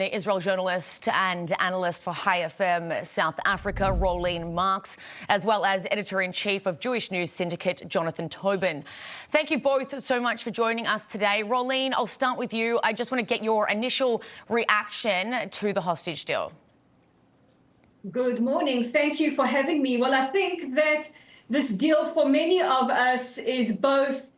Israel journalist and analyst for High FM South Africa, Rolene Marks, as well as editor-in-chief of Jewish News Syndicate, Jonathan Tobin. Thank you both so much for joining us today. Rolene, I'll start with you. I just want to get your initial reaction to the hostage deal. Good morning. Thank you for having me. Well, I think that this deal for many of us is both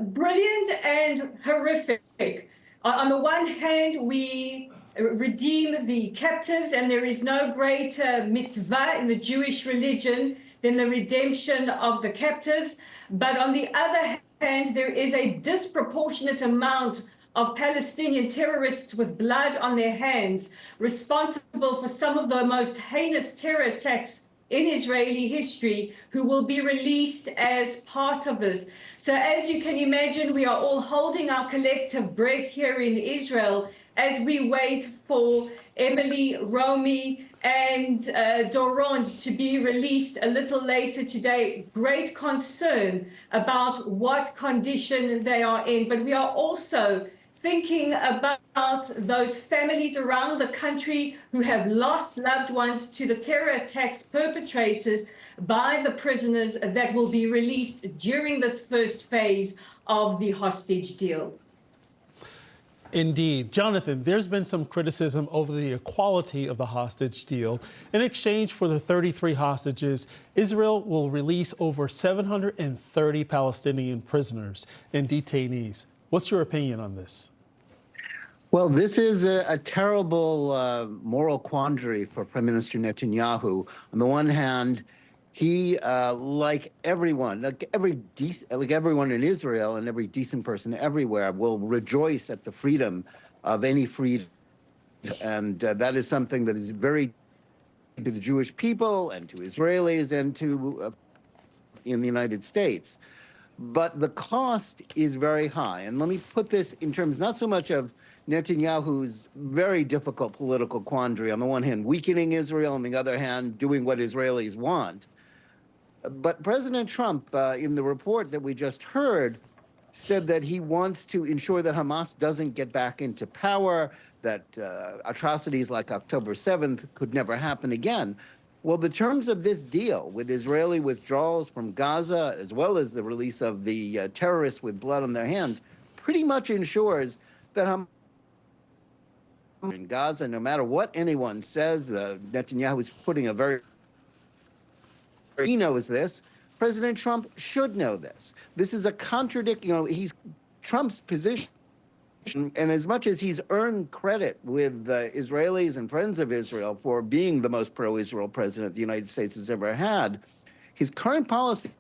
brilliant and horrific. On the one hand, we redeem the captives, and there is no greater mitzvah in the Jewish religion than the redemption of the captives. But on the other hand, there is a disproportionate amount of Palestinian terrorists with blood on their hands, responsible for some of the most heinous terror attacks in Israeli history, who will be released as part of this. So as you can imagine, we are all holding our collective breath here in Israel as we wait for Emily, Romy, and Doron to be released a little later today. Great concern about what condition they are in, but we are also thinking about those families around the country who have lost loved ones to the terror attacks perpetrated by the prisoners that will be released during this first phase of the hostage deal. Indeed. Jonathan, there's been some criticism over the equality of the hostage deal. In exchange for the 33 hostages, Israel will release over 730 Palestinian prisoners and detainees. What's your opinion on this? Well, this is a terrible moral quandary for Prime Minister Netanyahu. On the one hand, he, like everyone, everyone in Israel and every decent person everywhere, will rejoice at the freedom of any freedom, and that is something that is very to the Jewish people and to Israelis and to in the United States. But the cost is very high. And let me put this in terms not so much of Netanyahu's very difficult political quandary, on the one hand, weakening Israel, on the other hand, doing what Israelis want. But President Trump, in the report that we just heard, said that he wants to ensure that Hamas doesn't get back into power, that atrocities like October 7th could never happen again. Well, the terms of this deal, with Israeli withdrawals from Gaza, as well as the release of the terrorists with blood on their hands, pretty much ensures that Hamas in Gaza, no matter what anyone says, Netanyahu is putting a very... He knows this. President Trump should know this. This is a he's Trump's position. And as much as he's earned credit with Israelis and friends of Israel for being the most pro-Israel president the United States has ever had, his current policy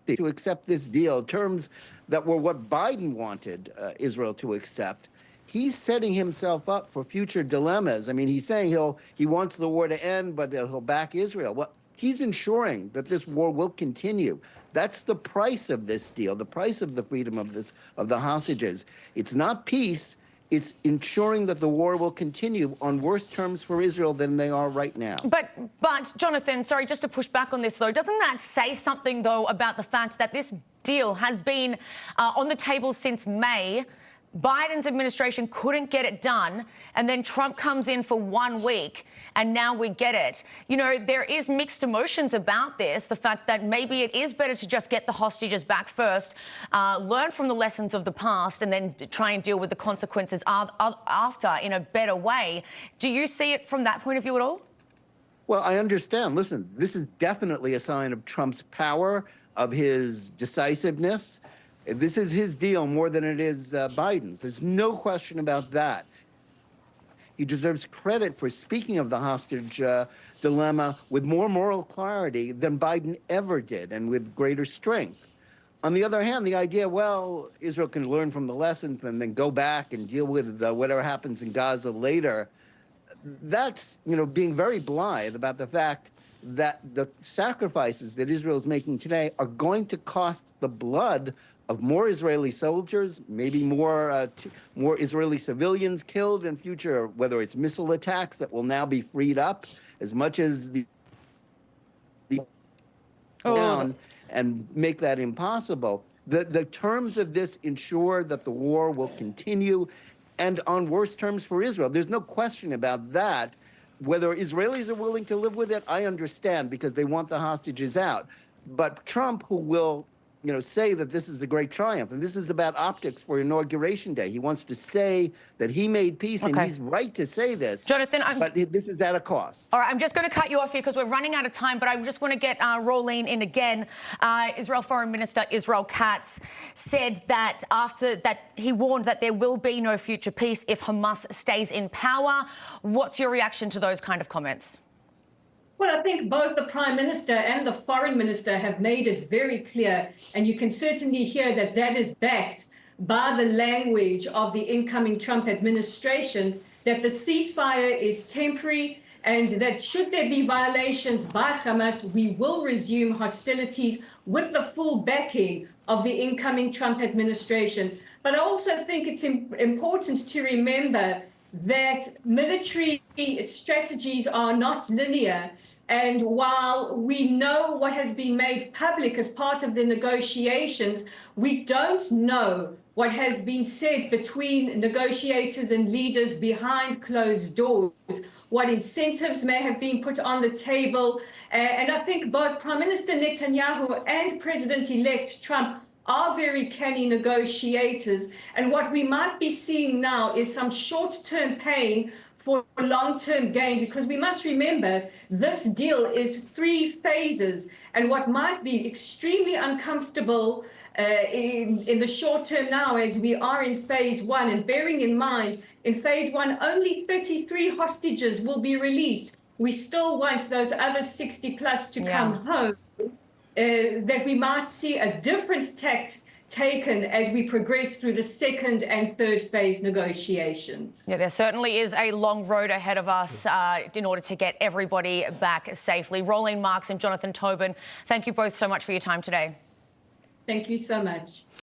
to accept this deal, terms that were what Biden wanted Israel to accept, he's setting himself up for future dilemmas. I mean, he's saying he wants the war to end, but he'll back Israel. Well, he's ensuring that this war will continue. That's the price of this deal, the price of the freedom of the hostages. It's not peace. It's ensuring that the war will continue on worse terms for Israel than they are right now. But Jonathan, sorry, just to push back on this, though, doesn't that say something, though, about the fact that this deal has been on the table since May? Biden's administration couldn't get it done, and then Trump comes in for 1 week, and now we get it. You know, there is mixed emotions about this, the fact that maybe it is better to just get the hostages back first, learn from the lessons of the past, and then try and deal with the consequences after in a better way. Do you see it from that point of view at all? Well, I understand. Listen, this is definitely a sign of Trump's power, of his decisiveness. This is his deal more than it is Biden's. There's no question about that. He deserves credit for speaking of the hostage dilemma with more moral clarity than Biden ever did, and with greater strength. On the other hand, the idea, well, Israel can learn from the lessons and then go back and deal with whatever happens in Gaza later, that's, being very blithe about the fact that the sacrifices that Israel is making today are going to cost the blood of more Israeli soldiers, maybe more Israeli civilians killed in future, whether it's missile attacks that will now be freed up, as much as the down and make that impossible. The terms of this ensure that the war will continue. and on worse terms for Israel. There's no question about that. Whether Israelis are willing to live with it, I understand, because they want the hostages out. But Trump, who will, say that this is a great triumph, and this is about optics for Inauguration Day. He wants to say that he made peace, and he's right to say this. Jonathan, but this is at a cost. All right, I'm just going to cut you off here because we're running out of time, but I just want to get Rolene in again. Israel Foreign Minister Israel Katz said that after that, he warned that there will be no future peace if Hamas stays in power. What's your reaction to those kind of comments? Well, I think both the Prime Minister and the Foreign Minister have made it very clear, and you can certainly hear that that is backed by the language of the incoming Trump administration, that the ceasefire is temporary and that should there be violations by Hamas, we will resume hostilities with the full backing of the incoming Trump administration. But I also think it's important to remember that military strategies are not linear. And while we know what has been made public as part of the negotiations, we don't know what has been said between negotiators and leaders behind closed doors, what incentives may have been put on the table. And I think both Prime Minister Netanyahu and President-elect Trump are very canny negotiators. And what we might be seeing now is some short-term pain for long-term gain, because we must remember this deal is 3 phases. And what might be extremely uncomfortable in the short term now, as we are in phase 1, and bearing in mind, in phase 1, only 33 hostages will be released. We still want those other 60 plus to come home. That we might see a different tact taken as we progress through the 2nd and 3rd phase negotiations. Yeah, there certainly is a long road ahead of us in order to get everybody back safely. Rolene Marks and Jonathan Tobin, thank you both so much for your time today. Thank you so much.